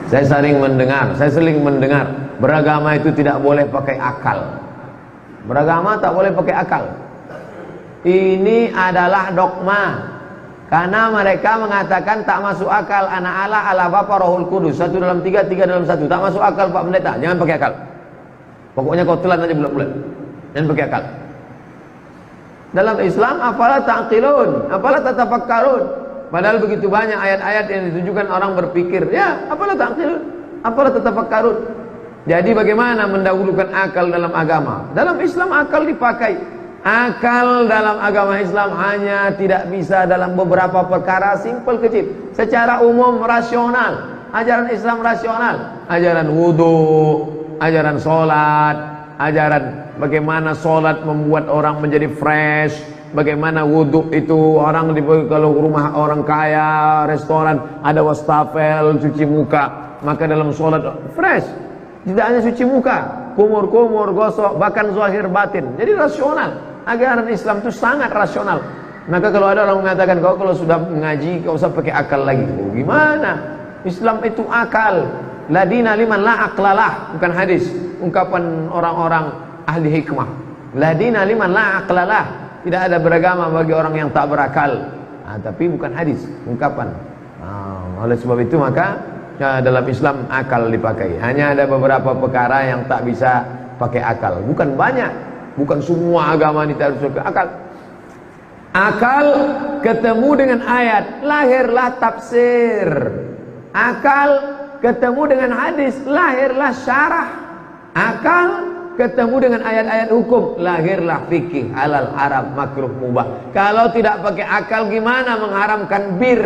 Saya sering mendengar beragama itu tidak boleh pakai akal. Beragama tak boleh pakai akal. Ini adalah dogma. Karena mereka mengatakan tak masuk akal, anak Allah, Allah Bapa, Rohul Kudus, satu dalam tiga, tiga dalam satu. Tak masuk akal Pak Pendeta, jangan pakai akal. Pokoknya kau telan aja bulat-bulat. Jangan pakai akal. Dalam Islam apalah ta'qilun, apalah tatafakkarun. Padahal begitu banyak ayat-ayat yang ditujukan orang berpikir. Ya, apalah ta'qilun, apalah tatafakkarun. Jadi bagaimana mendahulukan akal dalam agama? Dalam Islam akal dipakai. Akal dalam agama Islam hanya tidak bisa dalam beberapa perkara simpel kecil. Secara umum rasional. Ajaran Islam rasional. Ajaran wudu, ajaran sholat, ajaran bagaimana sholat membuat orang menjadi fresh, bagaimana wudu itu orang kalau rumah orang kaya, restoran ada wastafel, cuci muka, maka dalam sholat fresh. Tidak hanya cuci muka, kumur-kumur, gosok, bahkan zahir batin. Jadi rasional. Ajaran Islam itu sangat rasional. Maka kalau ada orang mengatakan kau kalau sudah mengaji kau usah pakai akal lagi. Oh, gimana? Islam itu akal. La dina liman la aqlalah, bukan hadis. Ungkapan orang-orang ahli hikmah. La dina liman la aqlalah. Tidak ada beragama bagi orang yang tak berakal. Tapi bukan hadis, ungkapan. Oleh sebab itu maka dalam Islam akal dipakai. Hanya ada beberapa perkara yang tak bisa pakai akal. Bukan banyak. Bukan semua agama ini harus pakai akal. Akal ketemu dengan ayat, lahirlah tafsir. Akal ketemu dengan hadis, lahirlah syarah. Akal ketemu dengan ayat-ayat hukum, lahirlah fikih, halal, haram, makruh, mubah. Kalau tidak pakai akal gimana mengharamkan bir?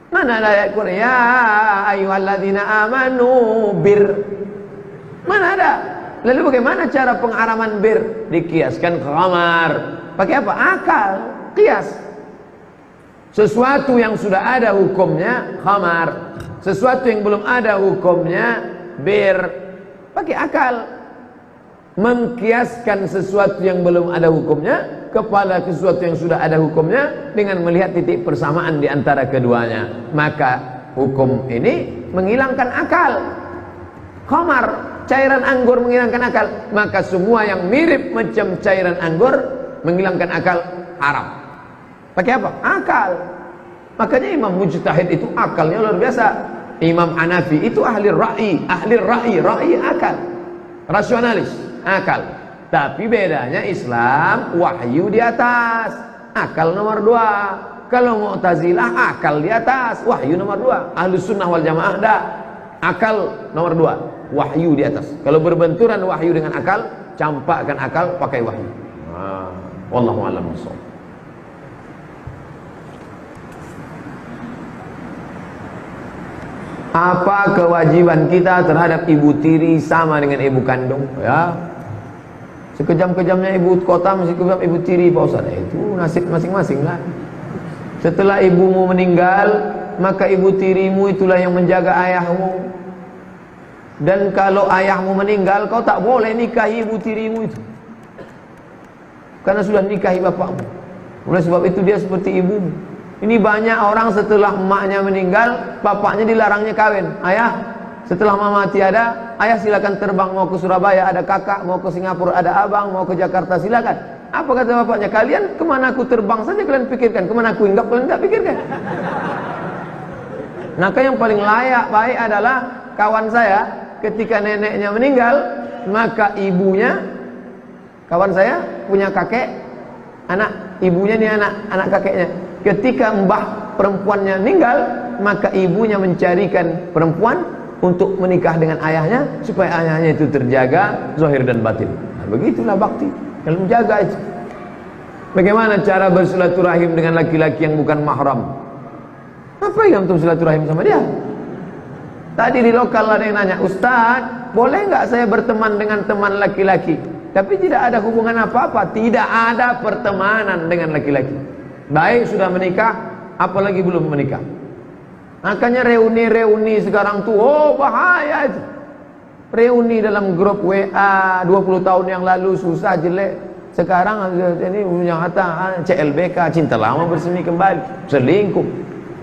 Mana ada ayat Quran? Ya ayyuhalladzina amanu bir. Mana ada? Lalu bagaimana cara pengharaman bir? Dikiaskan ke khamar. Pakai apa? Akal, kias. Sesuatu yang sudah ada hukumnya khamar, sesuatu yang belum ada hukumnya bir. Pakai akal. Mengkiaskan sesuatu yang belum ada hukumnya kepada sesuatu yang sudah ada hukumnya dengan melihat titik persamaan di antara keduanya. Maka hukum ini menghilangkan akal. Khamar, cairan anggur menghilangkan akal. Maka semua yang mirip macam cairan anggur menghilangkan akal, haram. Pakai apa? Akal. Makanya Imam Mujtahid itu akalnya luar biasa. Imam Hanafi itu ahli ra'i akal. Rasionalis, akal. Tapi bedanya Islam wahyu di atas, akal nomor 2. Kalau Mu'tazilah akal di atas, wahyu nomor 2. Ahlus Sunnah wal Jamaah dah, akal nomor 2, wahyu di atas. Kalau berbenturan wahyu dengan akal, campakkan akal pakai wahyu. Wallahu a'lam bishawab. Apa kewajiban kita terhadap ibu tiri sama dengan ibu kandung? Ya, sekejam-kejamnya ibu kota masih kejam ibu tiri, Pak Ustaz. Itu nasib masing-masing lah. Setelah ibumu meninggal, maka ibu tirimu itulah yang menjaga ayahmu. Dan kalau ayahmu meninggal, kau tak boleh nikahi ibu tirimu itu, karena sudah nikahi bapakmu. Oleh sebab itu dia seperti ibumu. Ini banyak orang setelah emaknya meninggal, bapaknya dilarangnya kawin. Ayah, setelah mama tiada, ayah silakan terbang mau ke Surabaya, ada kakak, mau ke Singapura, ada abang, mau ke Jakarta, silakan. Apa kata bapaknya? Kalian kemana aku terbang saja kalian pikirkan, kemana aku hinggap kalian tak pikirkan. Maka yang paling layak baik adalah kawan saya ketika neneknya meninggal, maka ibunya, kawan saya punya kakek, anak ibunya nih anak kakeknya. Ketika mbah perempuannya meninggal, maka ibunya mencarikan perempuan untuk menikah dengan ayahnya supaya ayahnya itu terjaga zahir dan batin. Nah, begitulah bakti, kalau menjaga itu. Bagaimana cara bersilaturahim dengan laki-laki yang bukan mahram? Apa yang untuk silaturahim sama dia? Tadi di lokal ada yang nanya, Ustaz, boleh nggak saya berteman dengan teman laki-laki tapi tidak ada hubungan apa-apa? Tidak ada pertemanan dengan laki-laki. Baik sudah menikah, apalagi belum menikah. Makanya reuni-reuni sekarang tuh, oh bahaya itu. Reuni dalam grup WA 20 tahun yang lalu susah jelek. Sekarang ini yang kata CLBK, cinta lama bersemi kembali, selingkuh.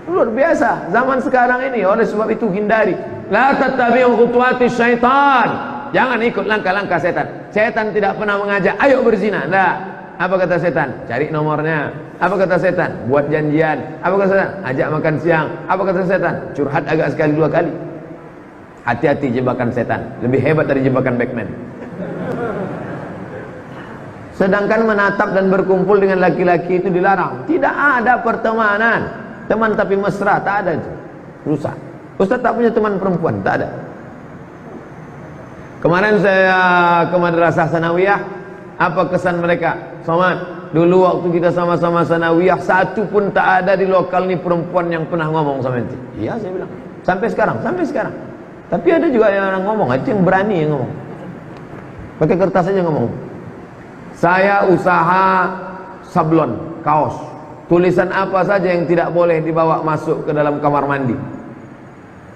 Luar biasa zaman sekarang ini. Oleh sebab itu hindari. La tattabi'u khutuwati syaitan. Jangan ikut langkah-langkah setan. Setan tidak pernah mengajak ayo berzina. Enggak. Apa kata setan? Cari nomornya. Apa kata setan? Buat janjian. Apa kata setan? Ajak makan siang. Apa kata setan? Curhat agak sekali dua kali. Hati-hati jebakan setan. Lebih hebat dari jebakan Batman. Sedangkan menatap dan berkumpul dengan laki-laki itu dilarang. Tidak ada pertemanan. Teman tapi mesra, tak ada itu. Rusak. Ustaz tak punya teman perempuan, tak ada. Kemarin saya ke madrasah sanawiyah. Apa kesan mereka? Somad, dulu waktu kita sama-sama sanawiyah, satu pun tak ada di lokal ni perempuan yang pernah ngomong sama ente. Iya, saya bilang. Sampai sekarang. Tapi ada juga yang orang ngomong, itu yang berani yang ngomong. Pakai kertas aja ngomong. Saya usaha sablon, kaos. Tulisan apa saja yang tidak boleh dibawa masuk ke dalam kamar mandi.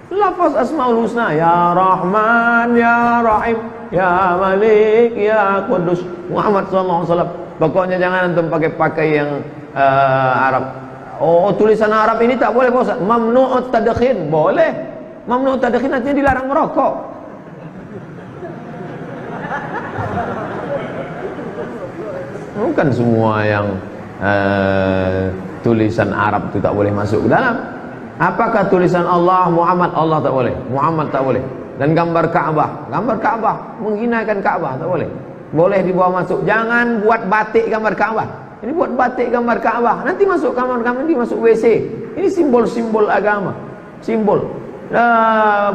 Lafaz Asmaul Husna, Ya Rahman, Ya Rahim, Ya Malik, Ya Qudus. Muhammad SAW. Pokoknya jangan antum pakai yang Arab. Oh, tulisan Arab ini tak boleh, Pak Ustaz. Mamnu'ut tadkhin, boleh. Mamnu'ut tadkhin artinya dilarang merokok. Bukan semua yang tulisan Arab itu tak boleh masuk ke dalam. Apakah tulisan Allah Muhammad? Allah tak boleh. Muhammad tak boleh. Dan gambar Ka'bah menghinakan Ka'bah tak boleh. Boleh dibawa masuk. Jangan buat batik gambar Ka'bah. Ini buat batik gambar Ka'bah. Nanti masuk kamar nanti masuk WC. Ini simbol-simbol agama. Simbol.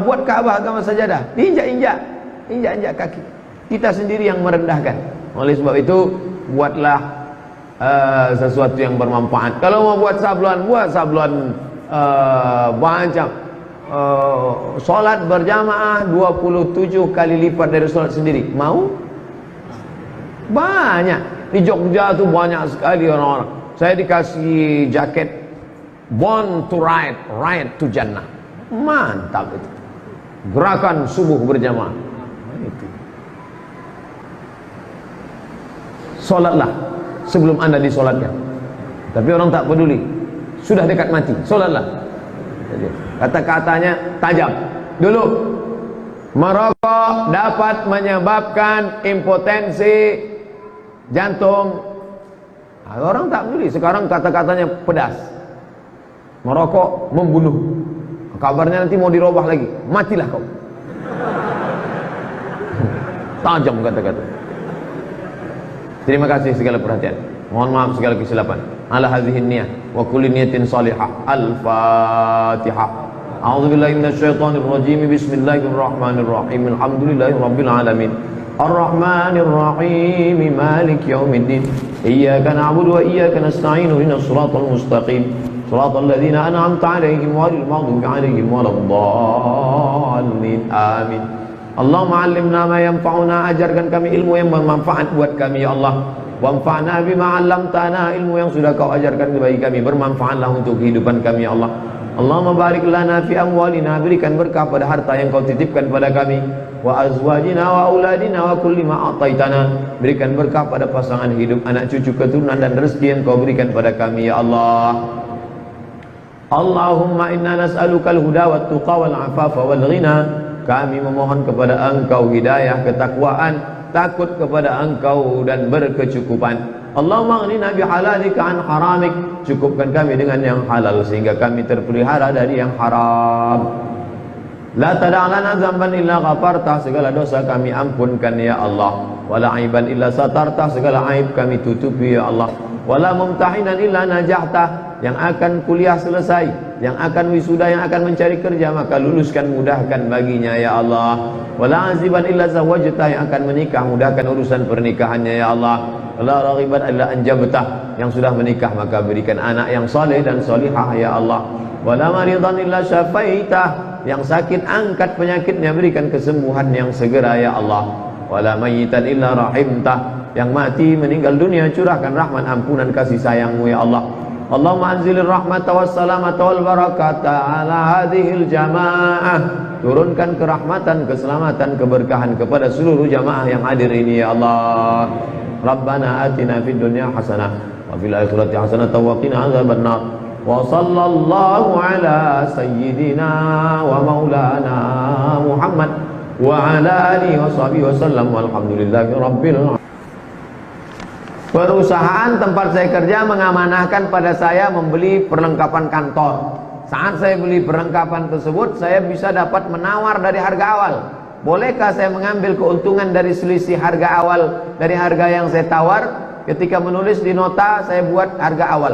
Buat Ka'bah agama sajadah. Injak kaki. Kita sendiri yang merendahkan. Oleh sebab itu buatlah sesuatu yang bermanfaat. Kalau mau buat sablon macam solat berjamaah 27 kali lipat dari solat sendiri. Mau? Banyak. Di Jogja tuh banyak sekali orang-orang. Saya dikasih jaket Born to Ride, Ride to Jannah. Mantap itu. Gerakan subuh berjamaah. Itu. Solatlah sebelum anda disolatkan. Tapi orang tak peduli. Sudah dekat mati, solatlah. Kata-katanya tajam. Dulu merokok dapat menyebabkan impotensi jantung. Orang tak peduli. Sekarang kata-katanya pedas. Merokok membunuh. Kabarnya nanti mau dirubah lagi. Matilah kau. Tajam kata-kata. Terima kasih segala perhatian. Mohon maaf segala kesilapan. Ala hadhihi niyyah wa kulli niyatin salihah. Al-Fatihah. A'udzubillahi minasyaitonir rajim. Bismillahirrahmanirrahim. Alhamdulillahirabbil alamin. Ar-Rahmanir Rahim. Maliki yaumiddin. Iyyaka na'budu wa iyyaka nasta'in. Ihdinas siratal mustaqim. Siratal ladzina an'amta 'alaihim ghairil maghdubi 'alaihim waladdallin. Amin. Allahumma 'allimna ma yanfa'una, ajarkan kami ilmu yang bermanfaat buat kami ya Allah. Wanfa'na bima 'allamtana, ilmu yang sudah kau ajarkan bagi kami bermanfaatlah untuk kehidupan kami ya Allah. Allahumma barik lana fi amwalina, berikan berkah pada harta yang kau titipkan pada kami. Wa azwajina wa auladina wa kulli ma ataitana, berikan berkah pada pasangan hidup, anak cucu, keturunan dan rezeki yang kau berikan pada kami ya Allah. Allahumma inna nas'alukal huda wat tuqa wal afafa wal ghina. Kami memohon kepada Engkau hidayah, ketakwaan, takut kepada Engkau dan berkecukupan. Allahumma aghnina bihalalika an haramik, cukupkan kami dengan yang halal sehingga kami terpelihara dari yang haram. La tada'lana dzamban illa ghafartah, segala dosa kami ampunkan ya Allah. Wala aiban illa satartah, segala aib kami tutupi ya Allah. Wala mumtahinan illa najahtah, yang akan kuliah selesai, yang akan wisuda, yang akan mencari kerja, maka luluskan, mudahkan baginya ya Allah. Wala aziban illa zawajtah, yang akan menikah, mudahkan urusan pernikahannya ya Allah. Wala raghiban illa anjabtah, yang sudah menikah maka berikan anak yang saleh dan salihah ya Allah. Wala maridan illa syafaitah, yang sakit angkat penyakitnya, berikan kesembuhan yang segera ya Allah. Wala mayyitan illa rahimtah, yang mati meninggal dunia curahkan rahmat, ampunan, kasih sayangmu ya Allah. Allahumma anzilir rahmata wassalamata wal barakata ala hadhil jamaah, turunkan kerahmatan, keselamatan, keberkahan kepada seluruh jamaah yang hadir ini ya Allah. Rabbana atina fid dunya hasanah wa fil akhirati hasanah wa qina adzabannar. wa sallallahu ala sayyidina wa maulana Muhammad wa ala alihi wa sahbihi wasallam walhamdulillahi rabbil alamin. Perusahaan tempat saya kerja mengamanahkan pada saya membeli perlengkapan kantor. Saat saya beli perlengkapan tersebut, saya bisa dapat menawar dari harga awal. Bolehkah saya mengambil keuntungan dari selisih harga awal dari harga yang saya tawar? Ketika menulis di nota, saya buat harga awal.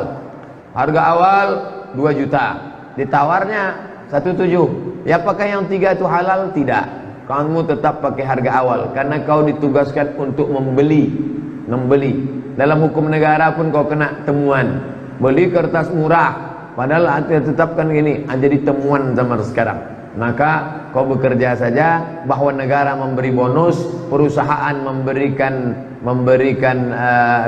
Harga awal 2 juta. Ditawarnya 1,7. Ya apakah yang 3 itu halal? Tidak. Kamu tetap pakai harga awal karena kau ditugaskan untuk membeli. Dalam hukum negara pun kau kena temuan. Beli kertas murah, padahal tetapkan gini, jadi temuan zaman sekarang. Maka kau bekerja saja, bahwa negara memberi bonus, perusahaan memberikan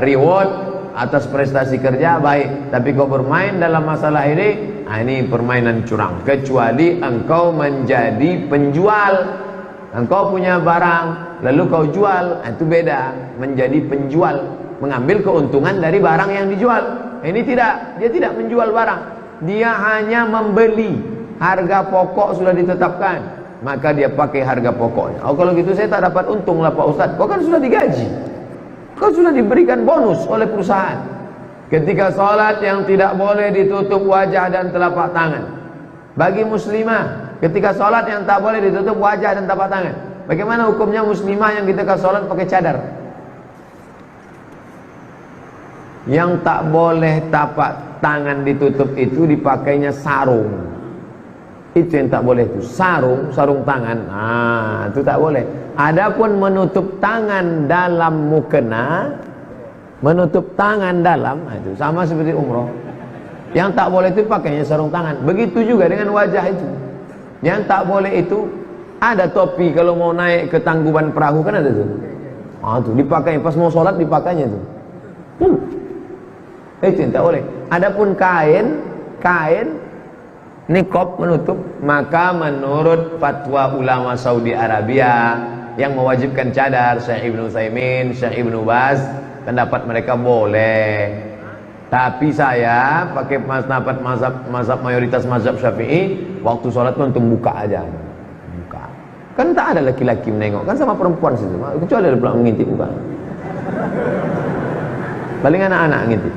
reward atas prestasi kerja, baik. Tapi kau bermain dalam masalah ini permainan curang. Kecuali engkau menjadi penjual. Engkau punya barang, lalu kau jual, itu beda. Menjadi penjual, mengambil keuntungan dari barang yang dijual. Ini tidak, dia tidak menjual barang, dia hanya membeli. Harga pokok sudah ditetapkan, maka dia pakai harga pokoknya. Oh kalau gitu saya tak dapat untung lah Pak Ustadz. Kau kan sudah digaji, kau sudah diberikan bonus oleh perusahaan. Ketika sholat yang tidak boleh ditutup wajah dan telapak tangan. Bagi muslimah, ketika sholat yang tak boleh ditutup wajah dan telapak tangan. Bagaimana hukumnya muslimah yang ketika sholat pakai cadar? Yang tak boleh tapak tangan ditutup itu dipakainya sarung. Itu yang tak boleh itu, sarung tangan. Itu tak boleh. Adapun menutup tangan dalam mukena, menutup tangan dalam, itu sama seperti umroh. Yang tak boleh itu pakainya sarung tangan. Begitu juga dengan wajah itu. Yang tak boleh itu ada topi kalau mau naik ke tangkuban perahu kan ada tuh. Tuh dipakai pas mau sholat dipakainya tuh. Itu yang tak boleh. Adapun kain niqab menutup, maka menurut fatwa ulama Saudi Arabia yang mewajibkan cadar, Syekh Ibnu Utsaimin, Syekh Ibnu Baz, pendapat mereka boleh. Tapi saya pakai mazhab mayoritas mazhab Syafi'i, waktu sholat itu untuk buka aja. Buka. Kan tak ada laki-laki menengok, kan sama perempuan situ. Kecuali ada pula mengintip buka. Paling anak-anak ngintip.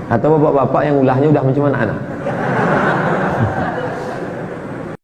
Atau bapak-bapak yang ulahnya udah macam anak-anak.